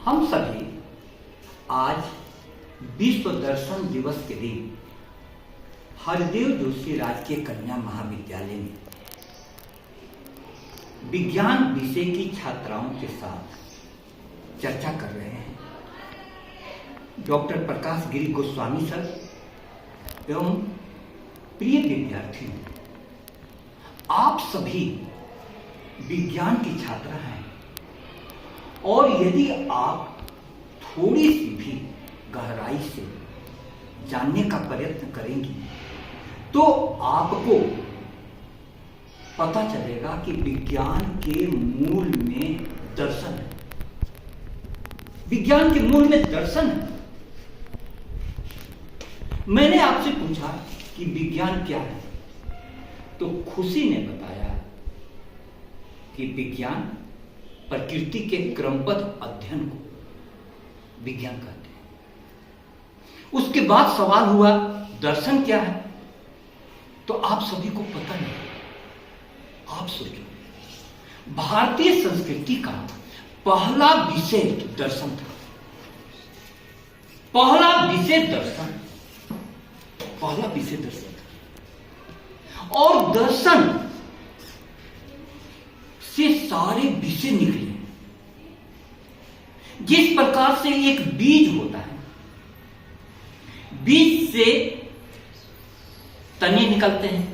हम सभी आज विश्व दर्शन दिवस के दिन हरदेव जोशी राजकीय कन्या महाविद्यालय में विज्ञान विषय की छात्राओं के साथ चर्चा कर रहे हैं। डॉक्टर प्रकाश गिरी गोस्वामी सर एवं प्रिय विद्यार्थियों, आप सभी विज्ञान की छात्रा हैं और यदि आप थोड़ी सी भी गहराई से जानने का प्रयत्न करेंगी तो आपको पता चलेगा कि विज्ञान के मूल में दर्शन है। विज्ञान के मूल में दर्शन है। मैंने आपसे पूछा कि विज्ञान क्या है, तो खुशी ने बताया कि विज्ञान प्रकृति के क्रमबद्ध अध्ययन को विज्ञान कहते हैं। उसके बाद सवाल हुआ दर्शन क्या है, तो आप सभी को पता नहीं। आप सोचो, भारतीय संस्कृति का पहला विषय दर्शन था। पहला विषय दर्शन था और दर्शन से सारे विषय निकले। जिस प्रकार से एक बीज होता है, बीज से तने निकलते हैं,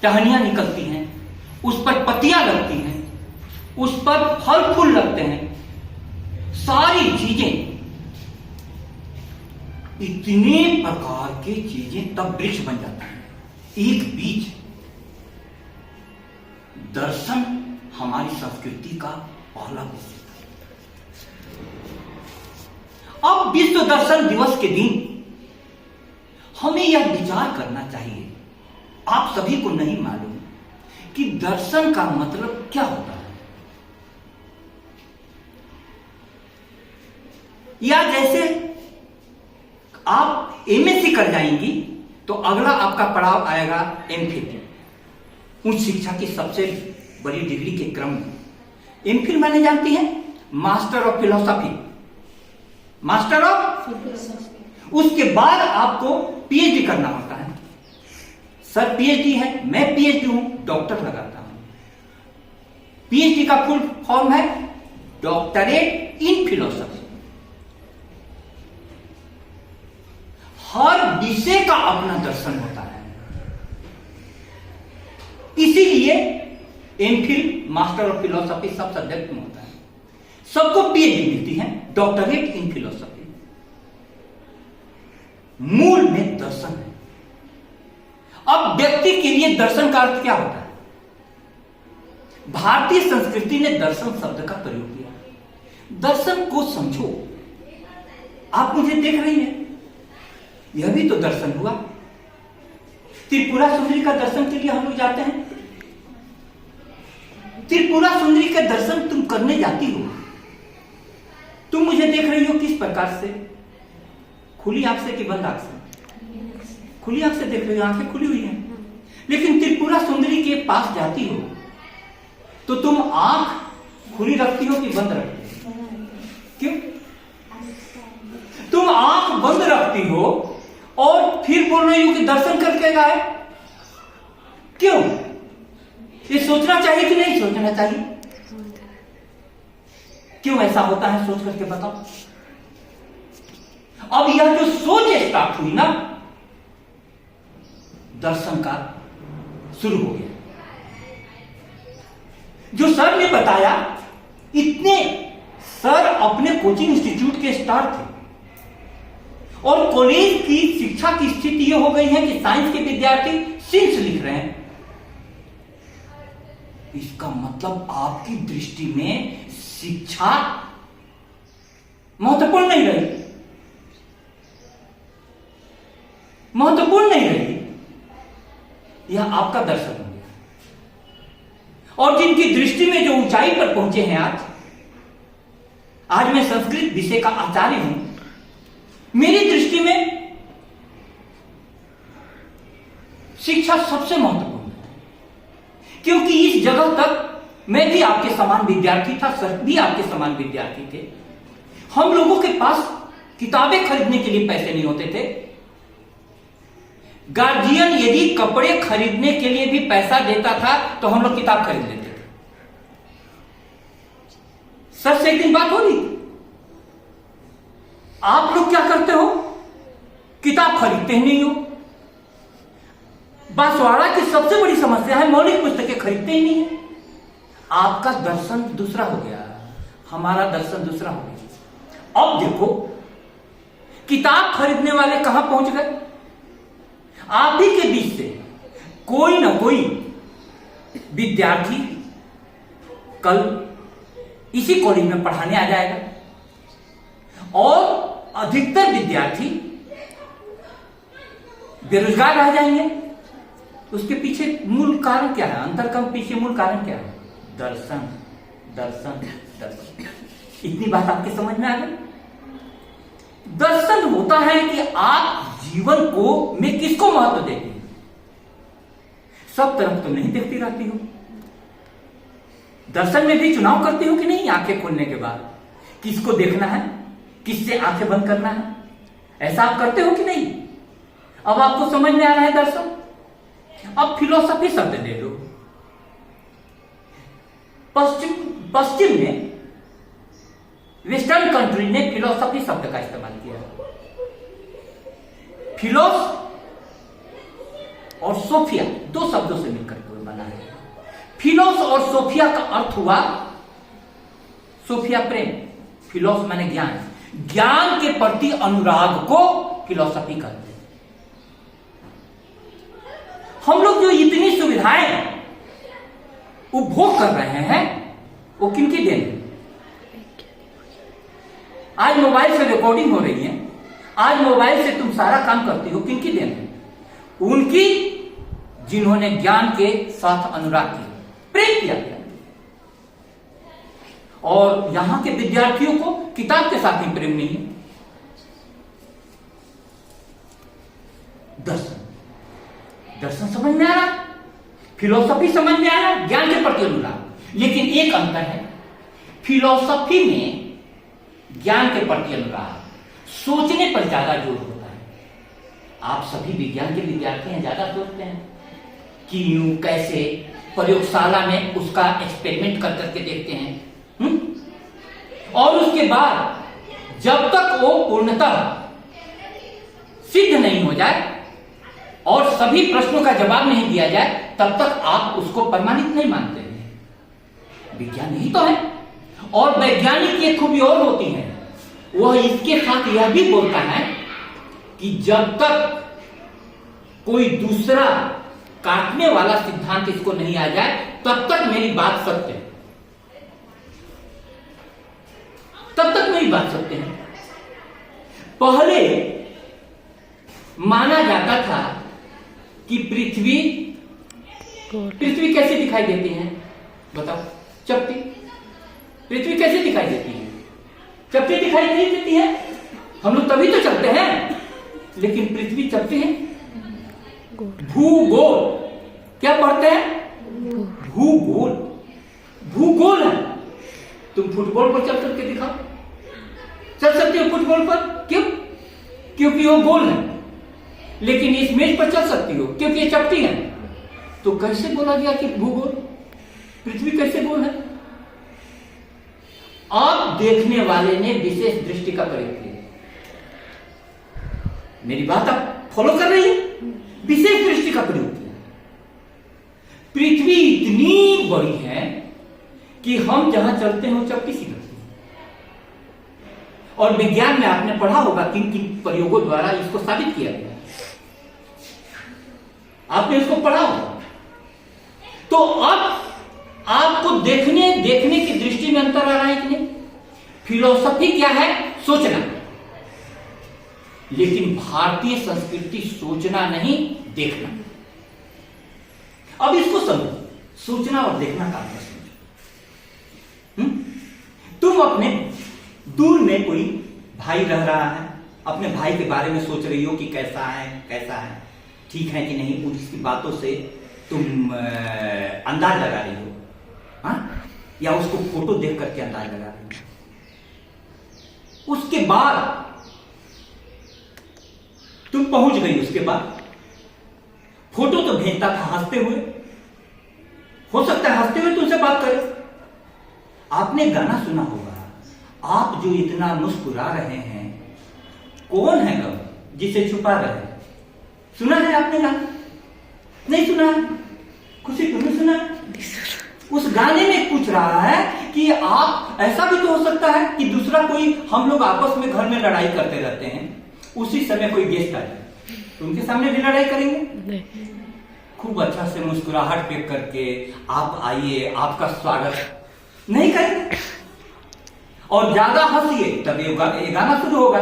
टहनियां निकलती हैं, उस पर पत्तियां लगती हैं, उस पर फल फूल लगते हैं, सारी चीजें, इतने प्रकार की चीजें, तब वृक्ष बन जाता है। एक बीज। दर्शन हमारी संस्कृति का पहला विषय था। अब विश्व दर्शन दिवस के दिन हमें यह विचार करना चाहिए, आप सभी को नहीं मालूम कि दर्शन का मतलब क्या होता है। या जैसे आप एमएससी कर जाएंगी तो अगला आपका पड़ाव आएगा एमफिल, उच्च शिक्षा की सबसे बड़ी डिग्री के क्रम में। एमफिल माने जानती हैं, master of philosophy. Master of philosophy. उसके बाद आपको पीएचडी करना होता है। सर पीएचडी है, मैं पीएचडी हूं, डॉक्टर लगाता हूं। पीएचडी का फुल फॉर्म है डॉक्टरेट इन फिलोसॉफी। हर विषय का अपना दर्शन होता है, इसीलिए एमफिल, मास्टर ऑफ फिलोसॉफी सब सब्जेक्ट में होता है। सबको पीएचडी मिलती है, डॉक्टरेट इन फिलोसॉफी। मूल में दर्शन है। अब व्यक्ति के लिए दर्शन का अर्थ क्या होता है? भारतीय संस्कृति ने दर्शन शब्द का प्रयोग किया। दर्शन को समझो। आप मुझे देख रही हैं, यह भी तो दर्शन हुआ। त्रिपुरा सुंदरी का दर्शन के लिए हम लोग जाते हैं। त्रिपुरा सुंदरी का दर्शन तुम करने जाती हो, तुम मुझे देख रही हो किस प्रकार से? खुली आंख से कि बंद आंख से? खुली आंख से देख रही हो, आंखें खुली हुई हैं। लेकिन त्रिपुरा सुंदरी के पास जाती हो तो तुम आंख खुली रखती हो कि बंद रखती हो? क्यों? तुम आंख बंद रखती हो और फिर बोल रही हो कि दर्शन करके गए। क्यों? ये सोचना चाहिए कि नहीं सोचना चाहिए? क्यों ऐसा होता है, सोच करके बताओ। अब यह जो सोच स्टार्ट हुई ना, दर्शन का शुरू हो गया। जो सर ने बताया, इतने सर अपने कोचिंग इंस्टीट्यूट के स्टार थे और कॉलेज की शिक्षा की स्थिति यह हो गई है कि साइंस के विद्यार्थी सिंस लिख रहे हैं। इसका मतलब आपकी दृष्टि में शिक्षा महत्वपूर्ण नहीं रही, महत्वपूर्ण नहीं रही। यह आपका दर्शन हो गया। और जिनकी दृष्टि में जो ऊंचाई पर पहुंचे हैं आज मैं संस्कृत विषय का आचार्य हूं, मेरी दृष्टि में शिक्षा सबसे महत्वपूर्ण है। क्योंकि इस जगह तक मैं भी आपके समान विद्यार्थी था, सर भी आपके समान विद्यार्थी थे। हम लोगों के पास किताबें खरीदने के लिए पैसे नहीं होते थे। गार्जियन यदि कपड़े खरीदने के लिए भी पैसा देता था तो हम लोग किताब खरीद लेते थे। सच से एक दिन बात होगी, आप लोग क्या करते हो? किताब खरीदते ही नहीं हो। बांसवाड़ा की सबसे बड़ी समस्या है मौलिक पुस्तकें खरीदते ही नहीं है। आपका दर्शन दूसरा हो गया, हमारा दर्शन दूसरा हो गया। अब देखो किताब खरीदने वाले कहां पहुंच गए? आप ही के बीच से कोई ना कोई विद्यार्थी कल इसी कॉलेज में पढ़ाने आ जाएगा और अधिकतर विद्यार्थी बेरोजगार रह जाएंगे। उसके पीछे मूल कारण क्या है? अंतर का पीछे मूल कारण क्या है? दर्शन, दर्शन, दर्शन। इतनी बात आपके समझ में आ गई? दर्शन होता है कि आप जीवन को में किसको महत्व देती हो। सब तरफ तो नहीं देखती रहती हो। दर्शन में भी चुनाव करती हो कि नहीं? आंखें खोलने के बाद किसको देखना है, किससे आंखें बंद करना है, ऐसा आप करते हो कि नहीं? अब आपको समझ में आ रहा है दर्शन। अब फिलोसफी शब्द ले लो। पश्चिम में, वेस्टर्न कंट्री ने फिलोसफी शब्द का इस्तेमाल किया। फिलोस और सोफिया दो शब्दों से मिलकर बना है। फिलोस और सोफिया का अर्थ हुआ, सोफिया प्रेम, फिलोस माने ज्ञान, ज्ञान के प्रति अनुराग को फिलोसफी कहते हैं। हम लोग जो इतनी सुविधाएं उपभोग कर रहे हैं वो किनकी देन है? आज मोबाइल से रिकॉर्डिंग हो रही है, आज मोबाइल से तुम सारा काम करती हो, किनकी देन है? उनकी जिन्होंने ज्ञान के साथ अनुराग किया, प्रेम किया गया। और यहां के विद्यार्थियों को किताब के साथ ही प्रेम नहीं है। दर्शन, दर्शन समझ में आ रहा, फिलोसफी समझ में आ रहा, ज्ञान के प्रति अनुराग। लेकिन एक अंतर है, फिलोसफी में ज्ञान के प्रति अनुराग, सोचने पर ज्यादा जोर होता है। आप सभी विज्ञान के विद्यार्थी हैं, ज्यादा सोचते हैं कि यूं कैसे, प्रयोगशाला में उसका एक्सपेरिमेंट कर करके देखते हैं। और उसके बाद जब तक वो पूर्णतः सिद्ध नहीं हो जाए और सभी प्रश्नों का जवाब नहीं दिया जाए, तब तक आप उसको प्रमाणित नहीं मानते हैं। विज्ञान ही तो है। और वैज्ञानिक की एक खूबी और होती है, वह इसके साथ यह भी बोलता है कि जब तक कोई दूसरा काटने वाला सिद्धांत इसको नहीं आ जाए, तब तक मेरी बात सत्य है, तब तक मेरी बात सत्य है। पहले माना जाता था कि पृथ्वी कैसे दिखाई देती है? बताओ, चपटी। पृथ्वी कैसे दिखाई देती है? चपटी दिखाई नहीं देती है। हम लोग तभी तो चलते हैं, लेकिन पृथ्वी चलती है। भूगोल, क्या पढ़ते हैं? भूगोल, भूगोल है। तुम फुटबॉल पर चल करके दिखाओ, चल सकते हो फुटबॉल पर? क्यों? क्योंकि वो गोल है। लेकिन इस मेज पर चल सकती हो क्योंकि ये चपटी है। तो कैसे बोला गया कि भूगोल? पृथ्वी कैसे गोल है? अब देखने वाले ने विशेष दृष्टि का प्रयोग किया। मेरी बात आप फॉलो कर रही है? विशेष दृष्टि का प्रयोग किया। पृथ्वी इतनी बड़ी है कि हम जहां चलते हैं वो चपटी सी लगती है। और विज्ञान में आपने पढ़ा होगा किन किन प्रयोगों द्वारा इसको साबित किया गया, आपने इसको पढ़ा होगा। तो अब आपको देखने की दृष्टि में अंतर आ रहा है कि नहीं? फिलोसफी क्या है? सोचना। लेकिन भारतीय संस्कृति सोचना नहीं, देखना। अब इसको समझो, सोचना और देखना का अंतर समझो। तुम अपने दूर में कोई भाई रह रहा है, अपने भाई के बारे में सोच रही हो कि कैसा है, ठीक है कि नहीं, उसकी बातों से तुम अंदाज लगा रही हो। हाँ, या उसको फोटो देख करके अंदाज लगा रही हैं। उसके बाद तुम पहुंच गई, उसके बाद फोटो तो भेजता था हंसते हुए, हो सकता है हंसते हुए तुमसे बात करे। आपने गाना सुना होगा, आप जो इतना मुस्कुरा रहे हैं, कौन है गम जिसे छुपा रहे हैं? सुना है आपने गाना? नहीं सुना? खुशी तुमने सुना? उस गाने में पूछ रहा है कि आप, ऐसा भी तो हो सकता है कि दूसरा कोई, हम लोग आपस में घर में लड़ाई करते रहते हैं, उसी समय कोई गेस्ट आ जाए तो उनके सामने भी लड़ाई करेंगे? नहीं। खूब अच्छा से मुस्कुराहट पे करके आप आइए, आपका स्वागत नहीं करेंगे, और ज्यादा हंसिए तब ये गाना शुरू होगा।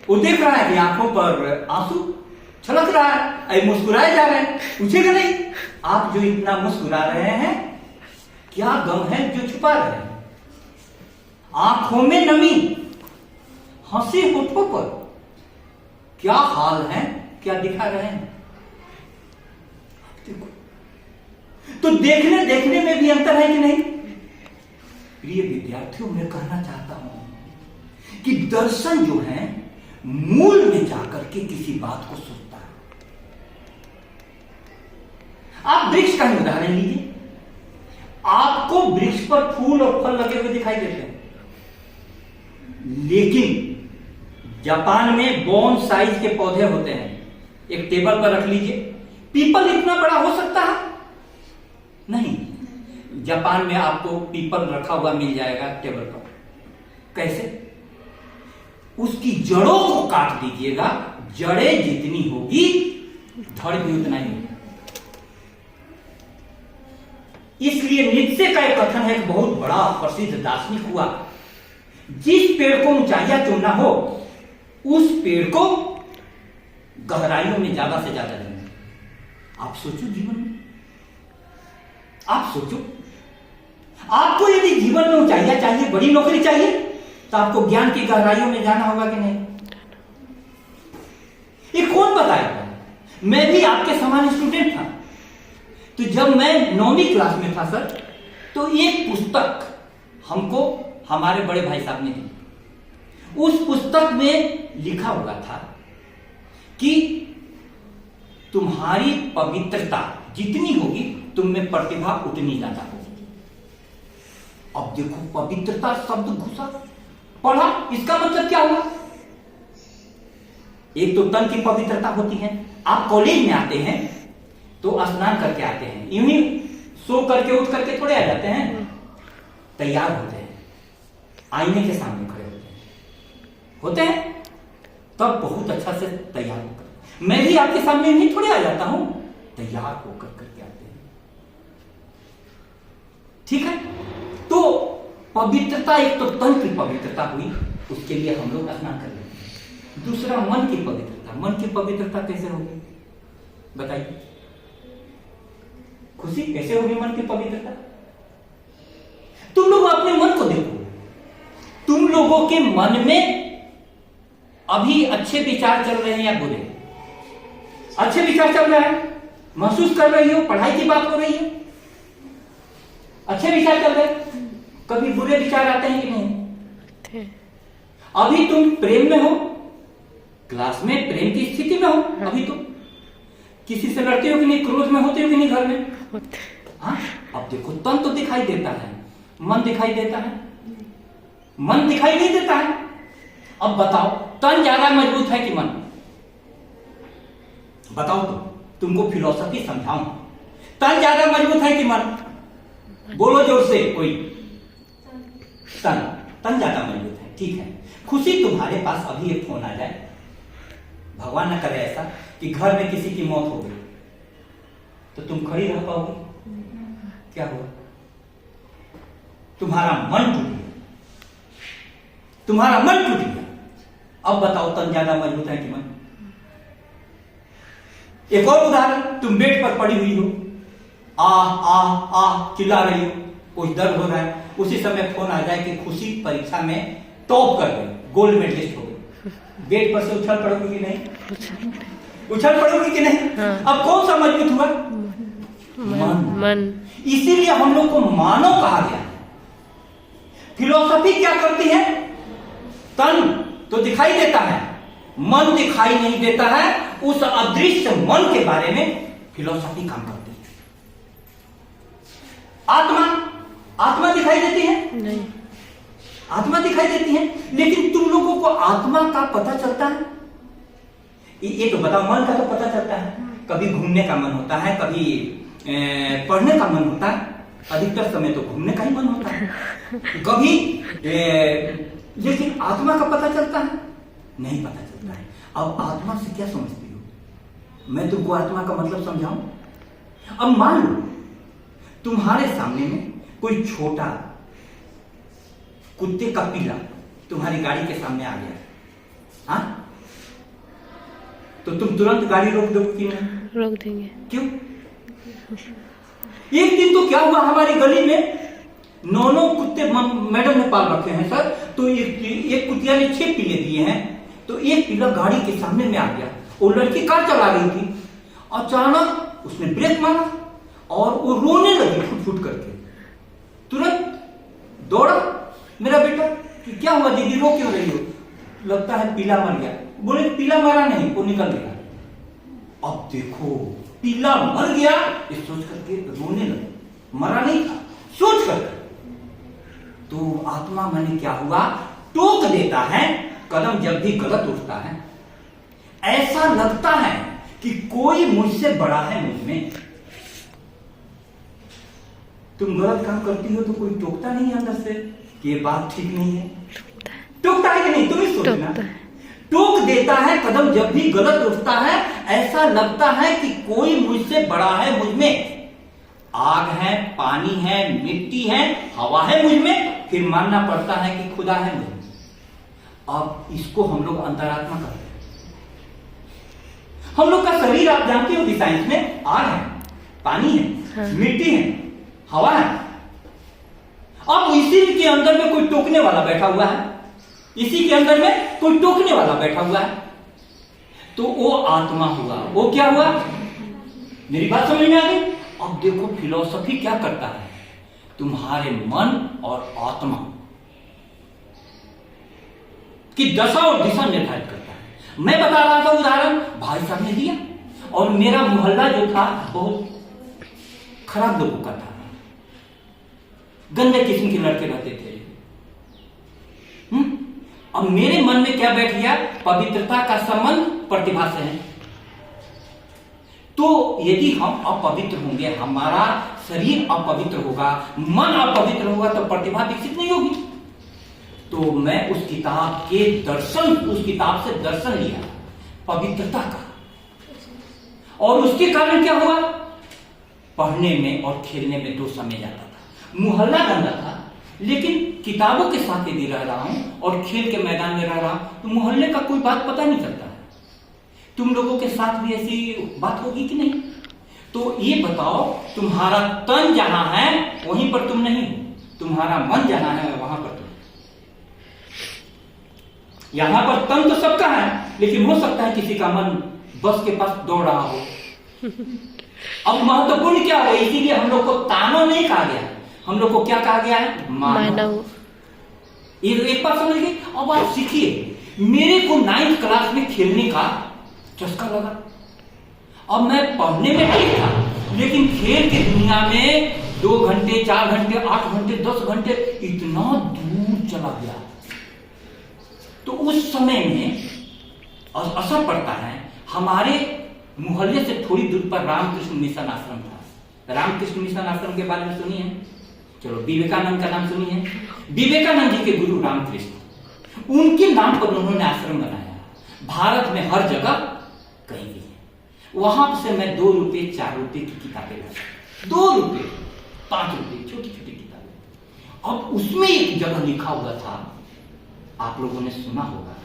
वो देख रहा है कि आंखों पर आंसू छलक रहा है, मुस्कुराए जा रहे हैं, पूछेगा नहीं आप जो इतना मुस्कुरा रहे हैं क्या गम है जो छुपा रहे हैं? आंखों में नमी, हंसी होठों पर क्या हाल है, क्या दिखा रहे हैं? देखो, तो देखने देखने में भी अंतर है कि नहीं? प्रिय विद्यार्थियों, मैं कहना चाहता हूं कि दर्शन जो है मूल में जाकर के किसी बात को सोचता है। आप वृक्ष का उदाहरण लीजिए, आपको वृक्ष पर फूल और फल लगे हुए दिखाई देते हैं, लेकिन जापान में बोन साइज के पौधे होते हैं। एक टेबल पर रख लीजिए, पीपल इतना बड़ा हो सकता है? नहीं, जापान में आपको पीपल रखा हुआ मिल जाएगा टेबल पर। कैसे? उसकी जड़ों को काट दीजिएगा, जड़ें जितनी होगी धड़ भी उतना ही होगा। इसलिए नीत्शे का एक कथन है, एक बहुत बड़ा प्रसिद्ध दार्शनिक हुआ, जिस पेड़ को ऊंचाइयां चुनना हो उस पेड़ को गहराइयों में ज्यादा से ज्यादा देना। आप सोचो जीवन में, आप सोचो, आपको यदि जीवन में ऊंचाइयां चाहिए, बड़ी नौकरी चाहिए, तो आपको ज्ञान की गहराइयों में जाना होगा कि नहीं? ये कौन बताएगा? मैं भी आपके समान स्टूडेंट था, तो जब मैं 9वीं क्लास में था सर, तो एक पुस्तक हमको हमारे बड़े भाई साहब ने दी। उस पुस्तक में लिखा हुआ था कि तुम्हारी पवित्रता जितनी होगी तुम में प्रतिभा उतनी ज्यादा होगी। अब देखो, पवित्रता शब्द घुसा, पढ़ा, इसका मतलब क्या हुआ? एक तो तन की पवित्रता होती है। आप कॉलेज में आते हैं तो स्नान करके आते हैं, यूं ही सो करके उठ करके थोड़े आ जाते हैं, तैयार होते हैं, आईने के सामने खड़े होते हैं, तब बहुत अच्छा से तैयार होकर। मैं भी आपके सामने नहीं थोड़े आ जाता हूं, तैयार होकर करके आते हैं, ठीक है? तो पवित्रता, एक तो तन की पवित्रता हुई, उसके लिए हम लोग स्नान कर लेते हैं। दूसरा मन की पवित्रता। मन की पवित्रता कैसे होगी बताइए? खुशी, कैसे होगी मन की पवित्रता? तुम लोग अपने मन को देखो, तुम लोगों के मन में अभी अच्छे विचार चल रहे हैं या बुरे? अच्छे विचार चल रहे हैं, महसूस कर रही हो, पढ़ाई की बात हो रही है, अच्छे विचार चल रहे हैं। कभी बुरे विचार आते हैं कि नहीं? अभी तुम प्रेम में हो, क्लास में प्रेम की स्थिति में हो, अभी तुम किसी से लड़ते हो कि नहीं, क्रोध में होते हो कि नहीं घर में? हाँ, अब देखो, तन तो दिखाई देता है, मन दिखाई देता है, मन दिखाई नहीं देता है। अब बताओ, तन ज्यादा मजबूत है कि मन? बताओ तो, तुमको फिलॉसफी समझाऊं, तन ज्यादा मजबूत है कि मन? बोलो जोर से कोई। तन ज्यादा मजबूत है, ठीक है। खुशी, तुम्हारे पास अभी एक फोन आ जाए, भगवान न करे ऐसा कि घर में किसी की मौत हो गई, तो तुम खड़ी रह पाओगे? क्या होगा? तुम्हारा मन टूट गया, तुम्हारा मन टूट गया। अब बताओ, तन ज्यादा मजबूत है कि मन? एक और उदाहरण, तुम बेड पर पड़ी हुई हो, आ चिल्ला रही हो, कुछ दर्द हो रहा है, उसी समय फोन आ जाए कि खुशी परीक्षा में टॉप कर गई, गोल्ड मेडलिस्ट हो गई। बेड पर से उछल पड़ोगी कि नहीं? उछल पड़ोगी कि नहीं? अब कौन सा मजबूत हुआ? मन। इसीलिए हम लोग को मानव कहा गया, फिलॉसफी क्या करती है? तन तो दिखाई देता है, मन दिखाई नहीं देता है। उस अदृश्य मन के बारे में फिलॉसफी काम करती है। आत्मा दिखाई देती है? नहीं। आत्मा दिखाई देती है, लेकिन तुम लोगों को आत्मा का पता चलता है? ये तो बताओ, मन का तो पता चलता है। कभी घूमने का मन होता है, कभी पढ़ने का मन होता है, अधिकतर समय तो घूमने का ही मन होता है। कभी लेकिन आत्मा का पता चलता है? नहीं पता चलता है। अब आत्मा से क्या समझती हो? मैं तुमको आत्मा का मतलब समझाऊं? अब मान लो तुम्हारे सामने में कोई छोटा कुत्ते का पिल्ला तुम्हारी गाड़ी के सामने आ गया, हाँ? तो तुम तुरंत गाड़ी रोक दो कि नहीं? रोक देंगे। क्यों? एक दिन तो क्या हुआ, हमारी गली में 9 कुत्ते मैडम ने पाल रखे हैं सर। तो एक कुतिया ने 6 पिल्ले दिए हैं। तो एक पिल्ला गाड़ी के सामने में आ गया। वो लड़की कार चला रही थी, अचानक उसने ब्रेक मारा और वो रोने लगी फुट फुट करके। तुरंत दौड़ा मेरा बेटा कि क्या हुआ दीदी, रो क्यों रही हो? लगता है पीला मर गया। बोले पीला मरा नहीं, वो निकल गया। अब देखो, पीला मर गया ये सोच करके रोने लगे, मरा नहीं था सोच कर। तो आत्मा मैंने क्या हुआ, टोक देता है कदम जब भी गलत उठता है। ऐसा लगता है कि कोई मुझसे बड़ा है मुझ में। तुम गलत काम करती हो तो कोई टोकता नहीं अंदर से कि ये बात ठीक नहीं है? टोकता है कि नहीं? तुम ही सोचना। टोक देता है कदम जब भी गलत उठता है। ऐसा लगता है कि कोई मुझसे बड़ा है मुझ में। आग है, पानी है, मिट्टी है, हवा है मुझ में, फिर मानना पड़ता है कि खुदा है मुझ में। अब इसको हम लोग अंतरात्मा कहते हैं। हम लोग का शरीर आप जानते हो कि साइंस में आग है, पानी है, हाँ। मिट्टी है, हवा है। अब इसी के अंदर में कोई टोकने वाला बैठा हुआ है, इसी के अंदर में कोई टोकने वाला बैठा हुआ है। तो वो आत्मा हुआ। वो क्या हुआ? मेरी बात समझ में आ गई? अब देखो फिलॉसफी क्या करता है, तुम्हारे मन और आत्मा की दशा और दिशा निर्धारित करता है। मैं बता रहा था उदाहरण, भाई साहब ने दिया। और मेरा मोहल्ला जो था बहुत खराब लोगों का था, गंदे किस्म के लड़के रहते थे। अब मेरे मन में क्या बैठ गया, पवित्रता का संबंध प्रतिभा से है। तो यदि हम अपवित्र होंगे, हमारा शरीर अपवित्र होगा, मन अपवित्र होगा, तो प्रतिभा विकसित नहीं होगी। तो मैं उस किताब के दर्शन, उस किताब से दर्शन लिया पवित्रता का। और उसके कारण क्या हुआ, पढ़ने में और खेलने में 2 समय जाता था। मोहल्ला गंदा था, लेकिन किताबों के साथ यदि रह रहा हूं और खेल के मैदान में रह रहा हूं, तो मोहल्ले का कोई बात पता नहीं चलता है। तुम लोगों के साथ भी ऐसी बात होगी कि नहीं? तो ये बताओ, तुम्हारा तन जहां है वहीं पर तुम नहीं हो, तुम्हारा मन जहां है वहां पर तुम। यहां पर तन तो सबका है, लेकिन हो सकता है किसी का मन बस के पास दौड़ रहा हो। अब महत्वपूर्ण क्या हो, इसीलिए हम लोग को तानो नहीं कहा गया, हम लोग को क्या कहा गया है, मानव। एक बात समझ गए? अब आप सीखिए। मेरे को 9th क्लास में खेलने का चस्का लगा। अब मैं पढ़ने में ठीक था, लेकिन खेल की दुनिया में 2 घंटे, 4 घंटे, 8 घंटे, 10 घंटे इतना दूर चला गया। तो उस समय में असर पड़ता है। हमारे मोहल्ले से थोड़ी दूर पर रामकृष्ण मिशन आश्रम था। रामकृष्ण मिशन आश्रम के बारे में सुनिए? चलो, विवेकानंद का नाम सुनिए। विवेकानंद जी के गुरु रामकृष्ण, उनके नाम पर उन्होंने आश्रम बनाया। भारत में हर जगह कहीं भी है। वहां से मैं 2 रुपए 4 रुपए की किताबें लाता, 2 रुपए 5 रुपए छोटी छोटी किताबें। अब उसमें एक जगह लिखा हुआ था, आप लोगों ने सुना होगा,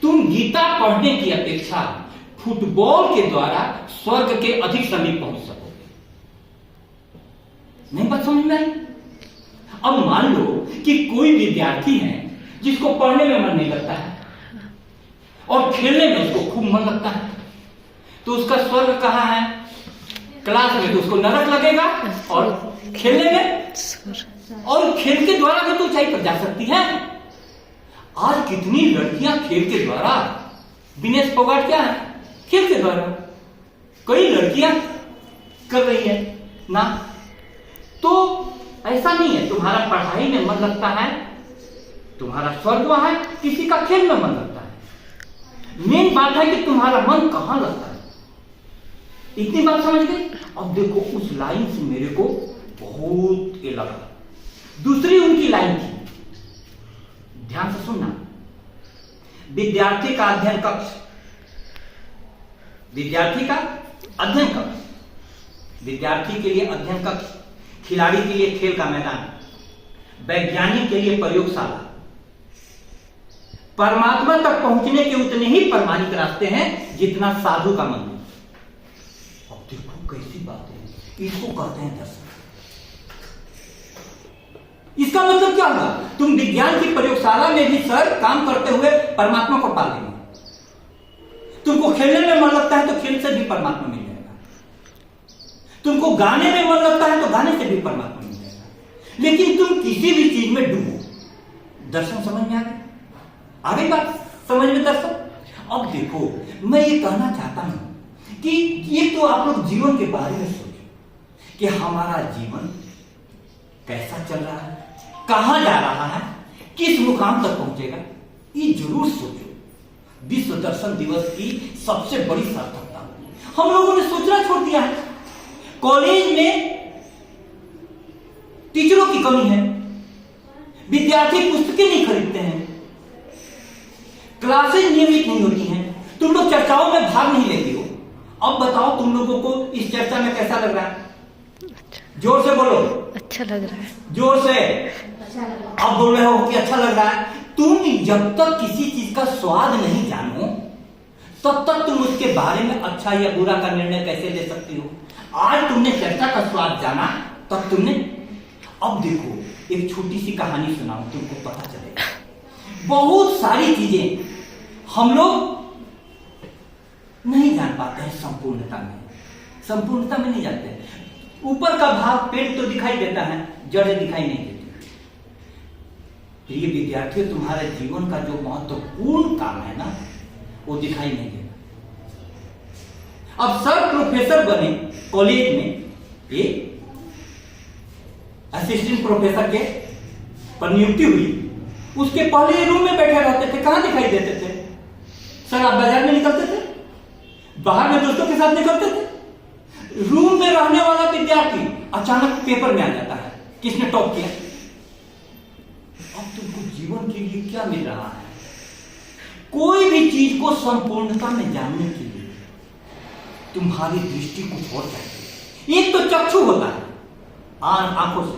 तुम गीता पढ़ने की अपेक्षा फुटबॉल के द्वारा स्वर्ग के अधिक समीप पहुंच सकोगे। नहीं बात समझ में आई? अब मान लो कि कोई विद्यार्थी है जिसको पढ़ने में मन नहीं लगता है और खेलने में उसको खूब मन लगता है, तो उसका स्वर्ग कहां है? क्लास में तो उसको नरक लगेगा और खेलने में और खेल के द्वारा भी तो ऊंचाई पर जा सकती है। आज कितनी लड़कियां खेल के द्वारा, विनेश फोगाट क्या है, खेल के द्वारा कई लड़कियां कर रही है ना। तो ऐसा नहीं है तुम्हारा पढ़ाई में मन लगता है, तुम्हारा स्वर्ग वहां है, किसी का खेल में मन लगता है। मेन बात है कि तुम्हारा मन कहां लगता है। इतनी बात समझ गए। अब देखो उस लाइन से मेरे को बहुत ये लगा। दूसरी उनकी लाइन थी, ध्यान से सुनना। विद्यार्थी का अध्ययन कक्ष, विद्यार्थी का अध्ययन कक्ष, विद्यार्थी के लिए अध्ययन कक्ष, खिलाड़ी के लिए खेल का मैदान, वैज्ञानिक के लिए प्रयोगशाला। परमात्मा तक पहुंचने के उतने ही प्रमाणिक रास्ते हैं जितना साधु का मंदिर। अब देखो कैसी बात है, इसको कहते हैं दर्शन। इसका मतलब क्या हुआ, तुम विज्ञान की प्रयोगशाला में भी सर काम करते हुए परमात्मा को पा लेंगे। तुमको खेलने में मन लगता है तो खेल से भी परमात्मा मिल जाएगा। तुमको गाने में मन लगता है तो गाने से भी परमात्मा मिल जाएगा। लेकिन तुम किसी भी चीज में डूबो। दर्शन समझ में आ गया? आ गई बात समझ में दर्शन? अब देखो मैं ये कहना चाहता हूं कि ये तो आप लोग जीवन के बारे में सोचो कि हमारा जीवन कैसा चल रहा है, कहां जा रहा है, किस मुकाम तक पहुंचेगा, ये जरूर सोचो। विश्व दर्शन दिवस की सबसे बड़ी सार्थकता हम लोगों ने सोचना छोड़ दिया है। कॉलेज में टीचरों की कमी है, विद्यार्थी पुस्तकें नहीं खरीदते हैं, क्लासेज नियमित नहीं होती हैं, तुम लोग चर्चाओं में भाग नहीं लेते हो। अब बताओ तुम लोगों को इस चर्चा में कैसा लग रहा है? जोर से बोलो। अच्छा लग रहा है। जोर से। अब बोल रहे हो कि अच्छा लग रहा है। तुम जब तक किसी चीज का स्वाद नहीं जानो तब तक तुम उसके बारे में अच्छा या बुरा का निर्णय कैसे ले सकती हो? आज तुमने चर्चा का स्वाद जाना तब तुमने। अब देखो एक छोटी सी कहानी सुनाऊं, तुमको पता चलेगा। बहुत सारी चीजें हम लोग नहीं जान पाते हैं संपूर्णता में, संपूर्णता में नहीं जाते। ऊपर का भाग पेट तो दिखाई देता है, जड़ें दिखाई नहीं देती। प्रिय विद्यार्थियों, तुम्हारे जीवन का जो महत्वपूर्ण काम है ना वो दिखाई नहीं देता। अब सर प्रोफेसर बने कॉलेज में, ये असिस्टेंट प्रोफेसर के पर नियुक्ति हुई। उसके पहले रूम में बैठे रहते थे, कहां दिखाई देते थे? सर आप बाजार में निकलते थे, बाहर में दोस्तों के साथ निकलते थे। रूम में रहने वाला विद्यार्थी अचानक पेपर में आ जाता है, किसने टॉप किया। अब तुमको जीवन के लिए क्या मिल रहा है? कोई भी चीज को संपूर्णता में जानने के लिए तुम्हारी दृष्टि कुछ और चाहिए। एक तो चक्षु होता है, आंखों से।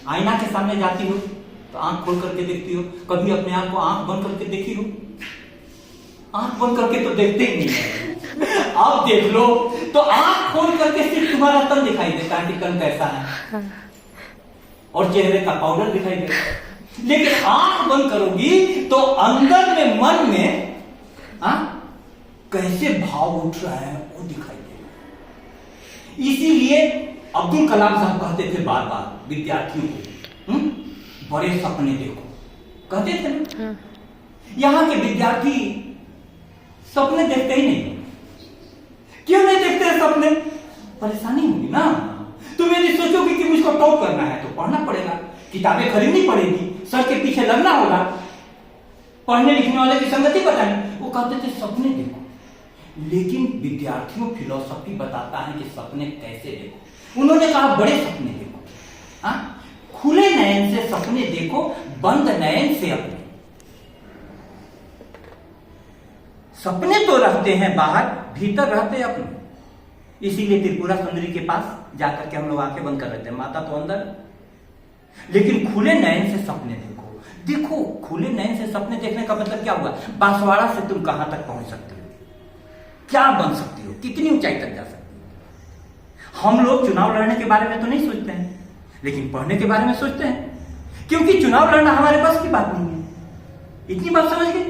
आईना के सामने जाती हो तो आंख खोल करके देखती हो, कभी अपने आप को आंख बंद करके देखी हो? आंख बंद करके तो देखते ही नहीं। आप देख लो तो आंख खोल करके सिर्फ तुम्हारा तन दिखाई देता है कि तन कैसा है, और चेहरे का पाउडर दिखाई देता है। लेकिन आंख बंद करोगी तो अंदर में, मन में कैसे भाव उठ रहा है वो दिखाई देगा। इसीलिए अब्दुल कलाम साहब कहते थे बार बार विद्यार्थियों को, बड़े सपने देखो, कहते थे ना। यहां के विद्यार्थी सपने देखते ही नहीं। क्यों नहीं देखते हैं सपने? परेशानी होगी ना। तुम यदि सोचोगे कि मुझको टॉप करना है तो पढ़ना पड़ेगा, किताबें खरीदनी पड़ेगी, सर के पीछे लगना होगा, पढ़ने लिखने वाले की संगति बतानी। वो कहते थे सपने देखो। लेकिन विद्यार्थियों फिलॉसफी बताता है कि सपने कैसे देखो। उन्होंने कहा बड़े सपने देखो, खुले नयन से सपने देखो, बंद नयन से अपने। सपने तो रहते हैं बाहर, भीतर रहते हैं अपने। इसीलिए त्रिपुरा सुंदरी के पास जाकर के हम लोग आंखें बंद कर लेते हैं, माता तो अंदर। लेकिन खुले नयन से सपने देखो। देखो खुले नयन से सपने देखने का मतलब क्या हुआ? बांसवाड़ा से तुम कहां तक पहुंच सकते हो, क्या बन सकती हो, कितनी ऊंचाई तक जा सकती हो। हम लोग चुनाव लड़ने के बारे में तो नहीं सोचते हैं, लेकिन पढ़ने के बारे में सोचते हैं, क्योंकि चुनाव लड़ना हमारे पास की बात नहीं है। इतनी बात समझ गए?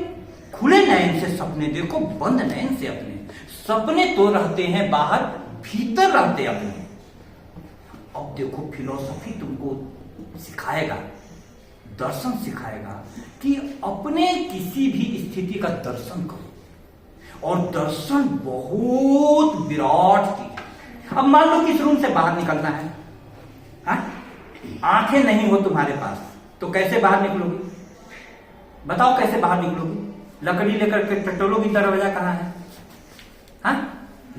खुले नयन से सपने देखो, बंद नयन से अपने। सपने तो रहते हैं बाहर, भीतर रहते अपने। अब देखो फिलॉसफी तुमको सिखाएगा, दर्शन सिखाएगा कि अपने किसी भी स्थिति का दर्शन करो। और दर्शन बहुत विराट चीज है। अब मान लो कि इस रूम से बाहर निकलना है, हाँ? आंखें नहीं हो तुम्हारे पास तो कैसे बाहर निकलोगी? बताओ कैसे बाहर निकलोगी? लकड़ी लेकर के टटोलोगी, दरवाजा कहाँ है? हाँ,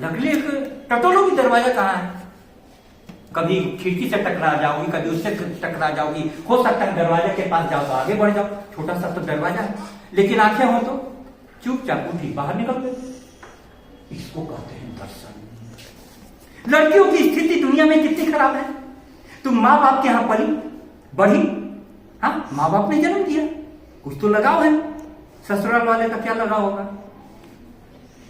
लकड़ी लेकर टटोलोगी, दरवाजा कहाँ है? कभी खिड़की से टकरा जाओगी, कभी उससे टकरा जाओगी, हो सकता है दरवाजे के पास जाओ तो आगे बढ़ जाओ, छोटा सा तो दरवाजा है। लेकिन आंखें हो तो चुपचाप उठी बाहर निकल गए। इसको कहते हैं दर्शन। लड़कियों की स्थिति दुनिया में कितनी खराब है। तुम माँ बाप के यहां पली बढ़ी, हाँ, माँ बाप ने जन्म दिया, कुछ तो लगाव है। ससुराल वाले का क्या लगाव होगा?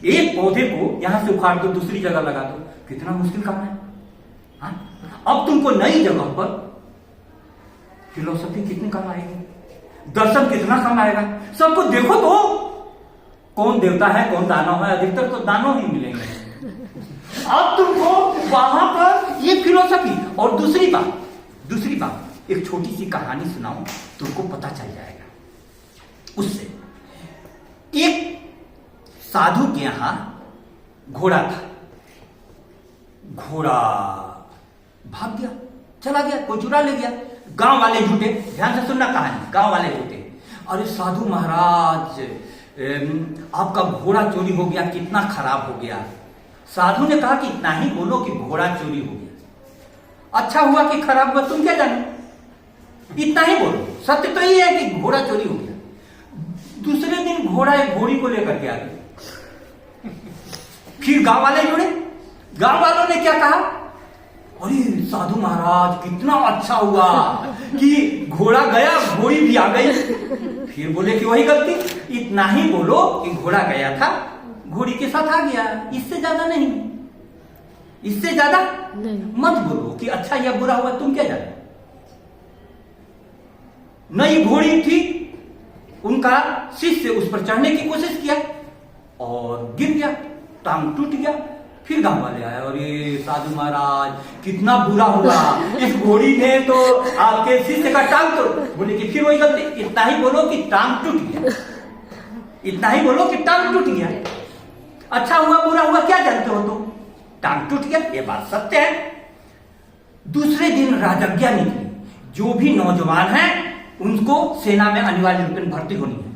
एक पौधे को यहां से उखाड़ दो, दूसरी जगह लगा दो, कितना मुश्किल काम है। हाँ? अब तुमको नई जगह पर फिलोसफी कितनी कम आएगी, दर्शन कितना कम आएगा। सबको देखो तो कौन देवता है कौन दानव है, अधिकतर तो दानव ही मिलेंगे। अब तुमको वहां पर ये फिलोसफी। और दूसरी बात एक छोटी सी कहानी सुनाऊं, तुमको पता चल जाएगा। उससे एक साधु के यहां घोड़ा था, घोड़ा भाग गया, चला गया, कोई चुरा ले गया। गांव वाले जुटे, ध्यान से सुनना कहानी, गांव वाले जुटे, अरे साधु महाराज आपका घोड़ा चोरी हो गया, कितना खराब हो गया। साधु ने कहा कि इतना ही बोलो कि घोड़ा चोरी हो गया, अच्छा हुआ कि खराब हुआ तुम क्या जानो, इतना ही बोलो, सत्य तो ये है कि घोड़ा चोरी हो गया। दूसरे दिन घोड़ा एक घोड़ी को लेकर के आ गया। फिर गांव वाले जुड़े, गांव वालों ने क्या कहा, अरे साधु महाराज कितना अच्छा हुआ कि घोड़ा गया घोड़ी भी आ गई। फिर बोले कि वही गलती, इतना ही बोलो कि घोड़ा गया था घोड़ी के साथ आ गया, इससे ज्यादा नहीं, इससे ज्यादा मत बोलो कि अच्छा या बुरा हुआ, तुम क्या जानो। नई घोड़ी थी, उनका शिष्य उस पर चढ़ने की कोशिश किया और गिर गया, टांग टूट गया। फिर गांव वाले आए, और ये साधु महाराज कितना बुरा हुआ, इस घोड़ी ने तो आपके शिष्य का टांग तो, बोले कि फिर वही गलती, इतना ही बोलो कि टांग टूट गया, इतना ही बोलो कि टांग टूट गया, अच्छा हुआ बुरा हुआ क्या जानते हो तुम, टांग टूट गया, ये बात सत्य है। दूसरे दिन राजज्ञा निकली, जो भी नौजवान है उनको सेना में अनिवार्य रूप से भर्ती होनी है,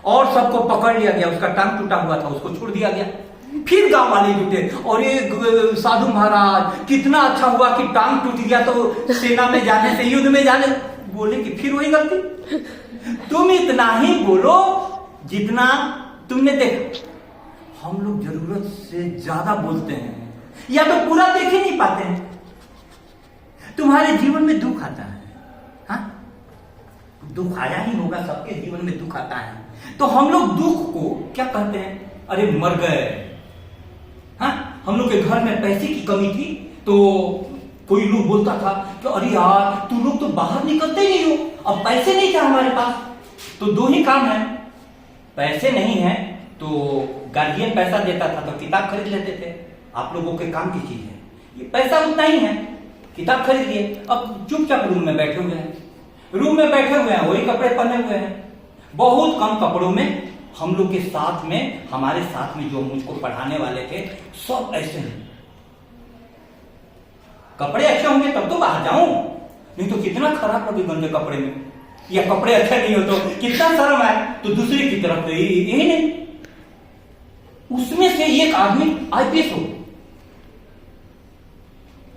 और सबको पकड़ लिया गया, उसका टांग टूटा हुआ था उसको छोड़ दिया गया। फिर गांव वाले जुटे, और ये साधु महाराज कितना अच्छा हुआ कि टांग टूट गया तो सेना में जाने से, युद्ध में जाने, बोले कि फिर वही गलती, तुम इतना ही बोलो जितना तुमने देखा। हम लोग जरूरत से ज्यादा बोलते हैं, या तो पूरा देख ही नहीं पाते हैं। तुम्हारे जीवन में दुख आता है, हाँ, दुख आया ही होगा, सबके जीवन में दुख आता है, तो हम लोग दुख को क्या कहते हैं, अरे मर गए। हाँ, हम लोग के घर में पैसे की कमी थी तो कोई लोग बोलता था कि अरे यार तुम लोग तो बाहर निकलते नहीं हो, अब पैसे नहीं थे हमारे पास, तो दो ही काम है, पैसे नहीं है तो गार्जियन पैसा देता था तो किताब खरीद लेते थे। आप लोगों के काम की चीज है, ये पैसा उतना ही है, किताब खरीद लिए, अब चुपचाप रूम में बैठे हुए हैं, रूम में बैठे हुए हैं, वही कपड़े पहने हुए हैं, बहुत कम कपड़ों में। हम लोग के साथ में, हमारे साथ में जो मुझको पढ़ाने वाले थे सब ऐसे हैं, कपड़े अच्छे होंगे तब तो बाहर जाऊं, नहीं तो कितना खराब लगे गंदे कपड़े में, या कपड़े अच्छे नहीं हो तो कितना शर्म आए, तो दूसरे की तरफ तो यही नहीं। उसमें से एक आदमी आईपीएस हो,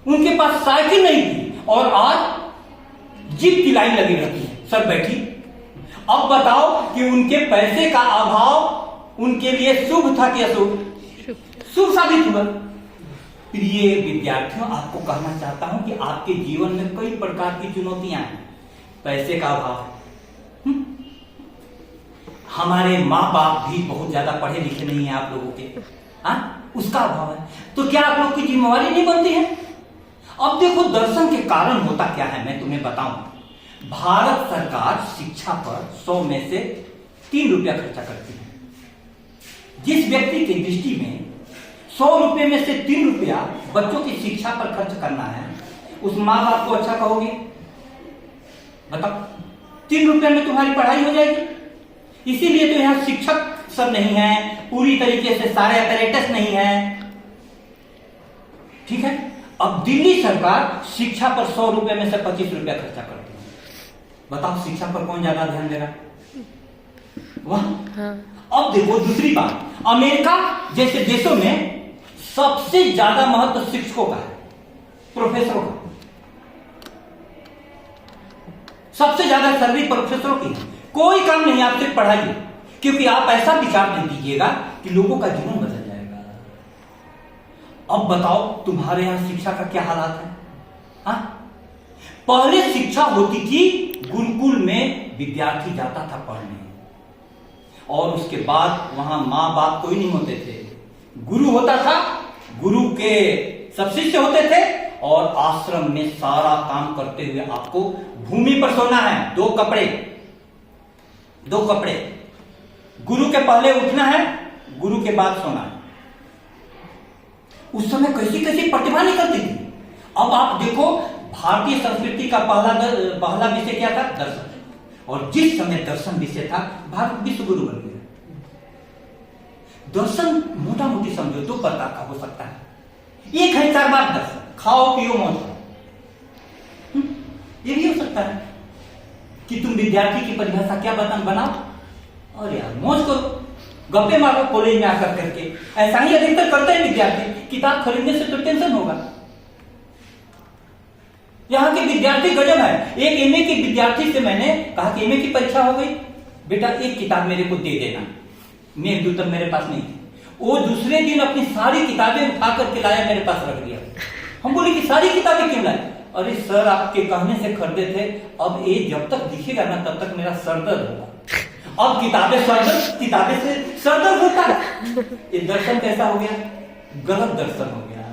उनके पास साइकिल नहीं थी और आज जीप की लाइन लगी रहती है, सब बैठी। अब बताओ कि उनके पैसे का अभाव उनके लिए शुभ था कि अशुभ? शुभ साबित हुआ। प्रिय विद्यार्थियों, आपको कहना चाहता हूं कि आपके जीवन में कई प्रकार की चुनौतियां हैं, पैसे का अभाव, हमारे माँ बाप भी बहुत ज्यादा पढ़े लिखे नहीं है आप लोगों के, हाँ, उसका अभाव है, तो क्या आप लोग की जिम्मेवारी नहीं बनती है? अब देखो दर्शन के कारण होता क्या है, मैं तुम्हें बताऊं। भारत सरकार शिक्षा पर 100 में से 3 रुपया खर्चा करती है। जिस व्यक्ति की दृष्टि में 100 रुपये में से 3 रुपया बच्चों की शिक्षा पर खर्च करना है, उस माँ बाप को अच्छा कहोगे? बताओ, 3 रुपए में तुम्हारी पढ़ाई हो जाएगी। इसीलिए तो यहाँ शिक्षक सब नहीं है, पूरी तरीके से सारे अपैरेटस नहीं है। ठीक है, अब दिल्ली सरकार शिक्षा पर 100 रुपए में से 25 रुपया खर्चा करती है। बताओ शिक्षा पर कौन ज्यादा ध्यान देगा? वाह। हाँ। अब देखो दूसरी बात, अमेरिका जैसे देशों में सबसे ज्यादा महत्व शिक्षकों का है, प्रोफेसरों का। सबसे ज्यादा सर्विस प्रोफेसरों की। कोई काम नहीं, आप सिर्फ पढ़ाइए, क्योंकि आप ऐसा विचार नहीं दीजिएगा कि लोगों का जीवन बदल जाएगा। अब बताओ तुम्हारे यहां शिक्षा का क्या हालात है? हाँ? पहले शिक्षा होती थी, गुरुकुल में विद्यार्थी जाता था पढ़ने, और उसके बाद वहां मां बाप कोई नहीं होते थे, गुरु होता था, गुरु के सब शिष्य होते थे, और आश्रम में सारा काम करते हुए आपको भूमि पर सोना है, 2 कपड़े, गुरु के पहले उठना है, गुरु के बाद सोना है। उस समय कैसी कैसी प्रतिभा निकलती थी। अब आप देखो, भारतीय संस्कृति का पहला विषय क्या था? दर्शन। और जिस समय दर्शन विषय था, भारत विश्व गुरु बन गया। दर्शन मोटा मोटी समझो 2 प्रकार का हो सकता है। एक है 4 बार दर्शन, खाओ पियो मौज करो। ये भी हो सकता है कि तुम विद्यार्थी की परिभाषा क्या बनाओ, और यार मौज करो, गप्पे मारो कॉलेज में आकर करके। ऐसा ही अधिकतर करते हैं विद्यार्थी। किताब खरीदने से तो टेंशन होगा। यहाँ के विद्यार्थी गजब है। एक एमए के विद्यार्थी से मैंने कहा कि एमए की परीक्षा हो गई, बेटा एक किताब मेरे को दे देना। मैं 2 तब मेरे पास नहीं थी। वो दूसरे दिन अपनी सारी किताबें उठा करके लाया, मेरे पास रख दिया। हम बोले कि सारी किताबें क्यों लाए? अरे सर आपके कहने से खरीदे थे, अब ये जब तक दिखेगा ना तब तक मेरा सर दर्द होगा। अब किताबें से सर दर्द होता है। ये दर्शन कैसा हो गया? गलत दर्शन हो गया।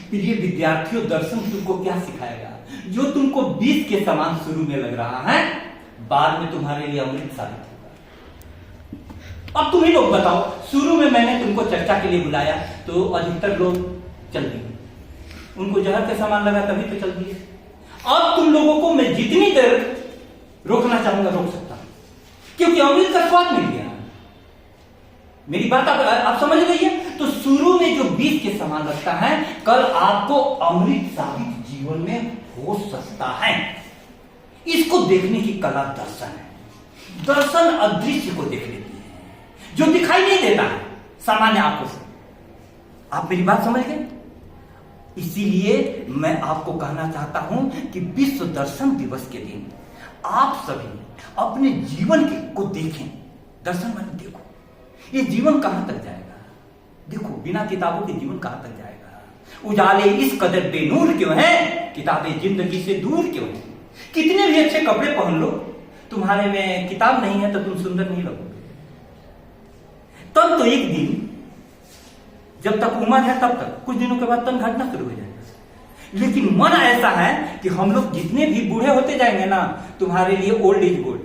प्रिय विद्यार्थियों, दर्शन तुमको क्या सिखाएगा? जो तुमको 20 के समान शुरू में लग रहा है, बाद में तुम्हारे लिए अमृत साबित होगा। अब तुम ही लोग बताओ, शुरू में मैंने तुमको चर्चा के लिए बुलाया तो अधिकतर लोग चल दिए, उनको जहर के समान लगा तभी तो चल दिए। अब तुम लोगों को मैं जितनी देर रोकना चाहूंगा रोक सकता हूं, क्योंकि अमृत का स्वाद मिल गया। मेरी बात आप समझ गई है? तो शुरू में जो 20 के समान लगता है, कल आपको अमृत साबित जीवन में हो सकता है। इसको देखने की कला दर्शन है। दर्शन अदृश्य को देख लेती है, जो दिखाई नहीं देता है सामान्य आंखों से। आप मेरी बात समझ गए? इसीलिए मैं आपको कहना चाहता हूं कि विश्व दर्शन दिवस के दिन आप सभी अपने जीवन को देखें। दर्शन माने देखो, ये जीवन कहां तक जाएगा? देखो, बिना किताबों के जीवन कहां तक जाएगा? उजाले इस कदर बेनूर क्यों हैं? किताबें जिंदगी से दूर क्यों हैं? कितने भी अच्छे कपड़े पहन लो, तुम्हारे में किताब नहीं है तो तुम सुंदर नहीं लगोगे। तब तो एक दिन, जब तक उम्र है तब तक, कुछ दिनों के बाद तन घटना शुरू हो जाएगा। लेकिन मन ऐसा है कि हम लोग जितने भी बूढ़े होते जाएंगे ना, तुम्हारे लिए ओल्ड इज गोल्ड।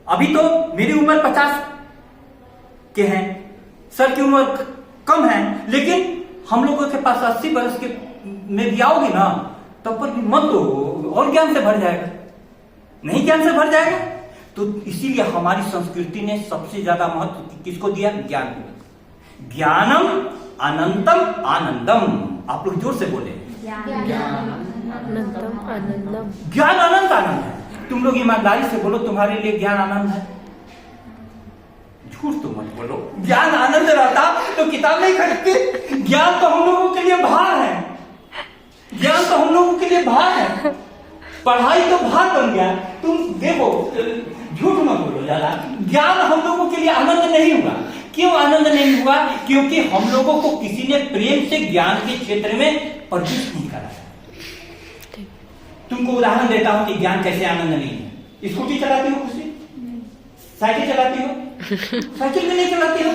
अभी तो मेरी उम्र 50 के हैं, सर की उम्र कम है, लेकिन हम लोगों के पास 80 वर्ष के में भी आओगे ना, तब पर मन तो और ज्ञान से भर जाएगा, नहीं ज्ञान से भर जाएगा। तो इसीलिए हमारी संस्कृति ने सबसे ज्यादा महत्व किसको दिया? ज्ञान को। ज्ञानम अनंतम आनंदम। आप लोग जोर से बोले, ज्ञान अनंतम आनंदम। ज्ञान अनंत आनंद है। तुम लोग ईमानदारी से बोलो, तुम्हारे लिए ज्ञान आनंद है? झूठ तो मत बोलो। ज्ञान आनंद रहता तो किताब नहीं खरीदते। ज्ञान तो हम लोगों के लिए भार है। ज्ञान तो हम लोगों के लिए भार है। पढ़ाई तो भार बन गया। तुम देखो, झूठ मत बोलो ज्यादा। ज्ञान हम लोगों के लिए आनंद नहीं हुआ। क्यों आनंद नहीं हुआ? क्योंकि हम लोगों को किसी ने प्रेम से ज्ञान के क्षेत्र में प्रवेश नहीं कराया। तुमको उदाहरण देता हूं कि ज्ञान कैसे आनंद नहीं है। स्कूटी चलाती हो खुशी? साइकिल चलाती हो? साइकिल भी नहीं चलाती हो?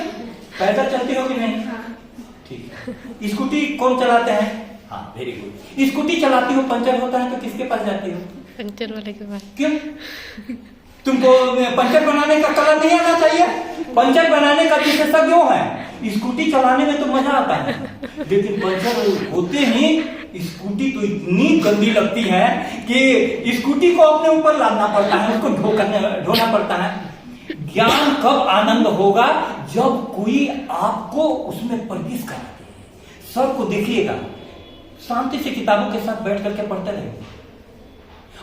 पैदल चलती हो कि नहीं? ठीक है। स्कूटी कौन चलाते हैं? हाँ, वेरी गुड। स्कूटी चलाती हो, पंचर होता है तो किसके पास जाती हो? पंचर वाले के पास। क्यों? तुमको पंचर बनाने का कला नहीं आना चाहिए? पंचर बनाने का विशेषज्ञ है। स्कूटी चलाने में तो मजा आता है, लेकिन पंचर होते ही स्कूटी तो इतनी गंदी लगती है कि स्कूटी को अपने ऊपर लादना पड़ता है, उसको ढोना पड़ता है। ज्ञान कब आनंद होगा? जब कोई आपको उसमें प्रवेश करा दे। सर को देखिएगा, शांति से किताबों के साथ बैठ करके पढ़ते रहेंगे,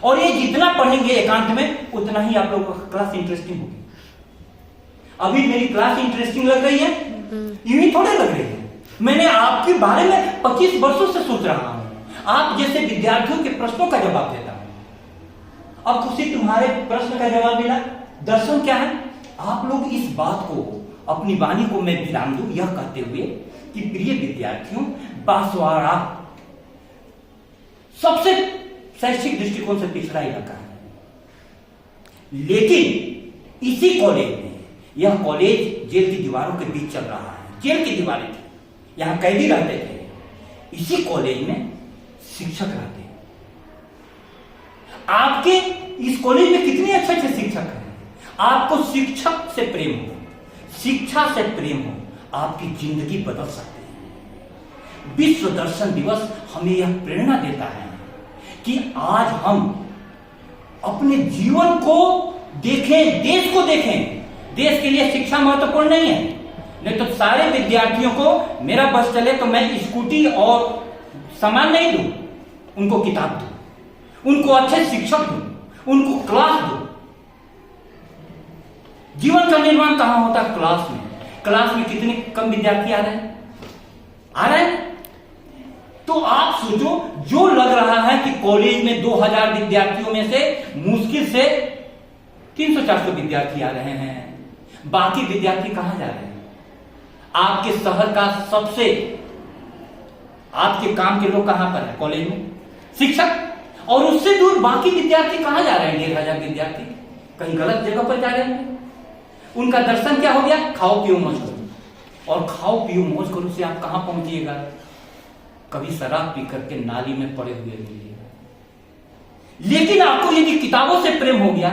और ये जितना पढ़ेंगे एकांत में उतना ही आप लोगों का क्लास इंटरेस्टिंग होगी। अभी मेरी क्लास इंटरेस्टिंग लग रही है? यूं ही थोड़े लग रही है। मैंने आपके बारे में 25 वर्षों से सोच रहा हूं, आप जैसे विद्यार्थियों के प्रश्नों का जवाब देता हूं। अब खुशी तुम्हारे प्रश्न का जवाब मिला। दर्शन क्या है? आप लोग इस बात को, अपनी वाणी को मैं विराम दूं यह कहते हुए कि प्रिय विद्यार्थियों, बांसवाड़ा सबसे शैक्षिक दृष्टिकोण से पिछड़ा इलाका है, लेकिन इसी कॉलेज में, यह कॉलेज जेल की दीवारों के बीच चल रहा है। जेल की दीवारें थी, यहां कैदी रहते थे। इसी कॉलेज में शिक्षक रहते हैं। आपके इस कॉलेज में कितने अच्छे अच्छे शिक्षक हैं। आपको शिक्षक से प्रेम हो, शिक्षा से प्रेम हो, आपकी जिंदगी बदल सकती है। विश्व दर्शन दिवस हमें यह प्रेरणा देता है कि आज हम अपने जीवन को देखें, देश को देखें। देश के लिए शिक्षा महत्वपूर्ण नहीं है, नहीं तो सारे विद्यार्थियों को मेरा बस चले तो मैं स्कूटी और सामान नहीं दूं, उनको किताब दूं, उनको अच्छे शिक्षक दूं, उनको क्लास दूं। जीवन का निर्माण कहां होता है? क्लास में। क्लास में कितने कम विद्यार्थी आ रहे हैं? तो आप सोचो, जो लग रहा है कि कॉलेज में 2000 विद्यार्थियों में से मुश्किल से 300-400 विद्यार्थी आ रहे हैं, बाकी विद्यार्थी कहां जा रहे हैं? आपके शहर का सबसे, आपके काम के लोग कहां पर है? कॉलेज में शिक्षक। और उससे दूर बाकी विद्यार्थी कहां जा रहे हैं? 1500 विद्यार्थी कहीं गलत जगह पर जा रहे हैं। उनका दर्शन क्या हो गया? खाओ पियो मौज करो। और खाओ पियो मौज करो से आप कहां पहुंचिएगा? कभी शराब पी करके नाली में पड़े हुए मिलिएगा। लेकिन आपको यदि किताबों से प्रेम हो गया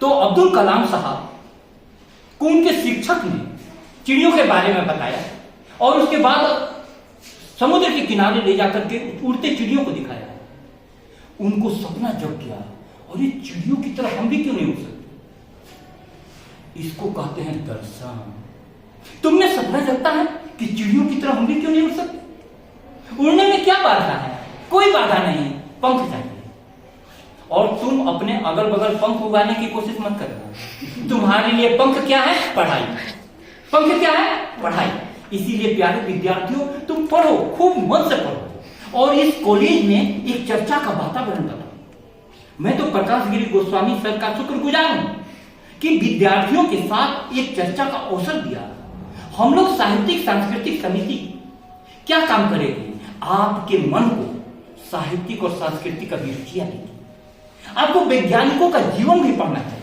तो अब्दुल कलाम साहब को उनके शिक्षक ने चिड़ियों के बारे में बताया, और उसके बाद समुद्र के किनारे ले जाकर के उड़ते चिड़ियों को दिखाया। उनको सपना जग गया, और ये चिड़ियों की तरह हम भी क्यों नहीं उड़ सकते? इसको कहते हैं दर्शन। तुमने सपना जगता है कि चिड़ियों की तरह हम भी क्यों नहीं उड़ सकते? उड़ने में क्या बाधा है? कोई बाधा नहीं, पंख चाहिए। और तुम अपने अगल बगल पंख उगाने की कोशिश मत करना। तुम्हारे लिए पंख क्या है? पढ़ाई। पंख क्या है? पढ़ाई। इसीलिए प्यारे विद्यार्थियों, तुम पढ़ो, खूब मन से पढ़ो, और इस कॉलेज में एक चर्चा का वातावरण बनाओ। मैं तो प्रकाश गिरी गोस्वामी सर का शुक्रगुजार हूं कि विद्यार्थियों के साथ एक चर्चा का अवसर दिया। हम लोग साहित्यिक सांस्कृतिक समिति क्या काम करेगी? आपके मन को साहित्यिक और सांस्कृतिक अभिरुचियां देगी। आपको वैज्ञानिकों का जीवन भी पढ़ना चाहिए।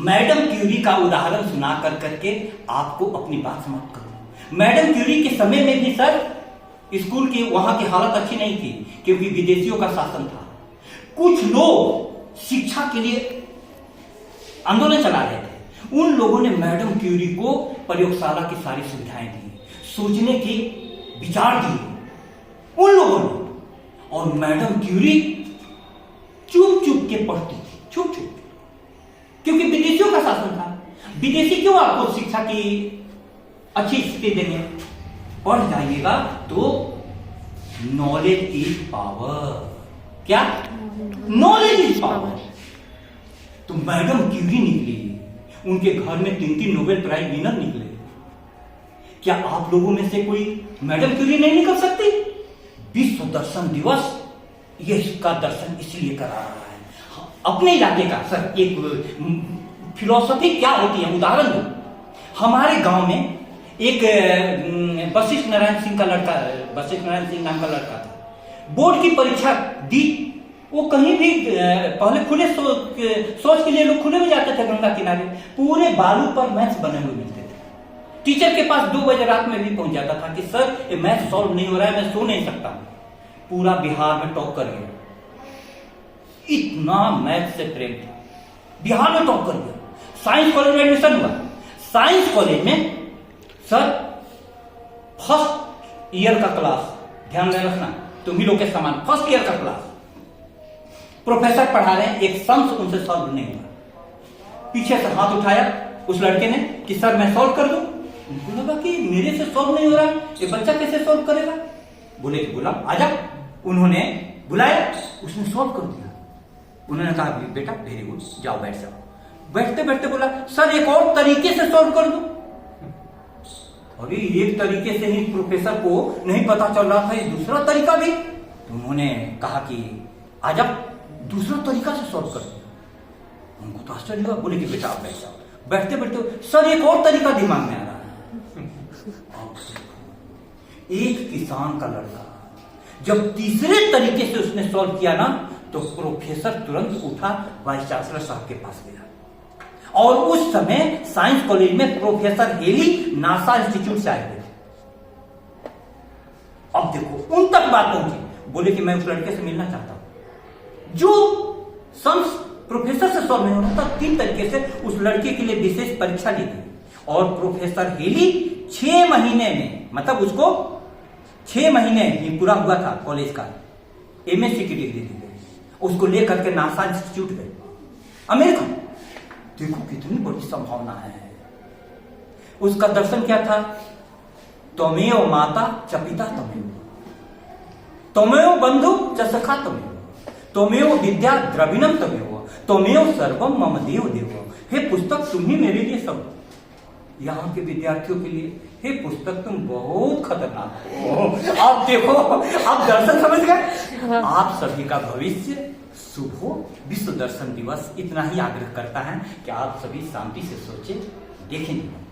मैडम क्यूरी का उदाहरण सुना कर करके आपको अपनी बात समाप्त करूं। मैडम क्यूरी के समय में भी सर स्कूल की वहां की हालत अच्छी नहीं थी, क्योंकि विदेशियों का शासन था। कुछ लोग शिक्षा के लिए आंदोलन चला रहे थे। उन लोगों ने मैडम क्यूरी को प्रयोगशाला की सारी सुविधाएं दी, सोचने के विचार दिए उन लोगों ने, और मैडम क्यूरी चुप चुप के पढ़ती थी, चुप चुप, क्योंकि विदेशियों का शासन था। विदेशी क्यों आपको शिक्षा की अच्छी स्थिति देंगे? पढ़ जाइएगा तो नॉलेज इज पावर। क्या? Knowledge is power. तो मैडम क्यूरी निकली, उनके घर में 3-3 नोबेल प्राइज विनर निकले। क्या आप लोगों में से कोई मैडम क्यूरी नहीं निकल सकती? विश्व दर्शन दिवस ये इसका दर्शन इसलिए करा रहा है। अपने इलाके का सर एक फिलॉसफी क्या होती है, उदाहरण दो। हमारे गांव में एक वशिष्ठ नारायण सिंह का लड़का, वशिष्ठ नारायण सिंह नाम का लड़का था। बोर्ड की परीक्षा दी। वो कहीं भी पहले खुले सोच के लिए लोग खुले में जाते थे, गंगा किनारे पूरे बालू पर मैथ्स बने हुए मिलते थे। टीचर के पास 2 बजे रात में भी पहुंच जाता था कि सर ये मैथ सॉल्व नहीं हो रहा है, मैं सो नहीं सकता। पूरा बिहार में टॉप कर गया, इतना मैथ से प्रेम था, बिहार में टॉप कर गया। साइंस कॉलेज में एडमिशन हुआ। साइंस कॉलेज में सर फर्स्ट ईयर का क्लास ध्यान में रखना, तुम ही लोग के समान, फर्स्ट ईयर का क्लास, प्रोफेसर पढ़ा रहे हैं, एक सम्स उनसे सॉल्व नहीं हुआ। पीछे से हाथ उठाया उस लड़के ने कि सर मैं सॉल्व कर दूं। उनको लगा कि मेरे से सॉल्व नहीं हो रहा, ये बच्चा कैसे सॉल्व करेगा। बोले कि गुलाम आजा। उन्होंने बुलाया, उसने सॉल्व कर दिया। उन्होंने कहा बेटा वेरी गुड, जाओ बैठ जाओ। बैठते बैठते बोला सर एक और तरीके से सॉल्व कर दूं। अरे एक तरीके से ही प्रोफेसर को नहीं पता चल रहा था, ये दूसरा तरीका भी। तो उन्होंने कहा कि आजा दूसरा तरीका से सॉल्व कर दिया। उनको तो आश्चर्य हुआ। बोले कि बेटा आप बैठ जाओ। बैठते बैठते सर एक और तरीका दिमाग में आ रहा है। एक किसान का लड़का जब तीसरे तरीके से उसने सॉल्व किया ना, तो प्रोफेसर तुरंत उठा, वाइस चांसलर साहब के पास गया। और उस समय साइंस कॉलेज में प्रोफेसर हेली नासा इंस्टीट्यूट से आए थे। अब देखो उन तक बात पहुंची। बोले कि मैं उस लड़के से मिलना चाहता हूं जो सम्स प्रोफेसर से सॉल्व नहीं हो रहा था। 3 तरीके से उस लड़के के लिए विशेष परीक्षा ली थी और प्रोफेसर हेली 6 महीने में, मतलब उसको 6 महीने ही पूरा हुआ था कॉलेज का, एमएससी की डिग्री दी गई, उसको लेकर के नासा इंस्टीट्यूट गए अमेरिका। देखो कितनी बड़ी संभावना है। उसका दर्शन क्या था? त्वमेव माता च पिता त्वमेव, त्वमेव बंधु च सखा त्वमेव, त्वमेव विद्या द्रविणम त्वमेव, त्वमेव सर्वम मम देव देव। हे पुस्तक तुम ही मेरे लिए सब। यहाँ के विद्यार्थियों के लिए हे पुस्तक तुम बहुत खतरनाक हो। आप देखो, आप दर्शन समझ गए। आप सभी का भविष्य शुभ हो। विश्व दर्शन दिवस इतना ही आग्रह करता है कि आप सभी शांति से सोचें, देखें।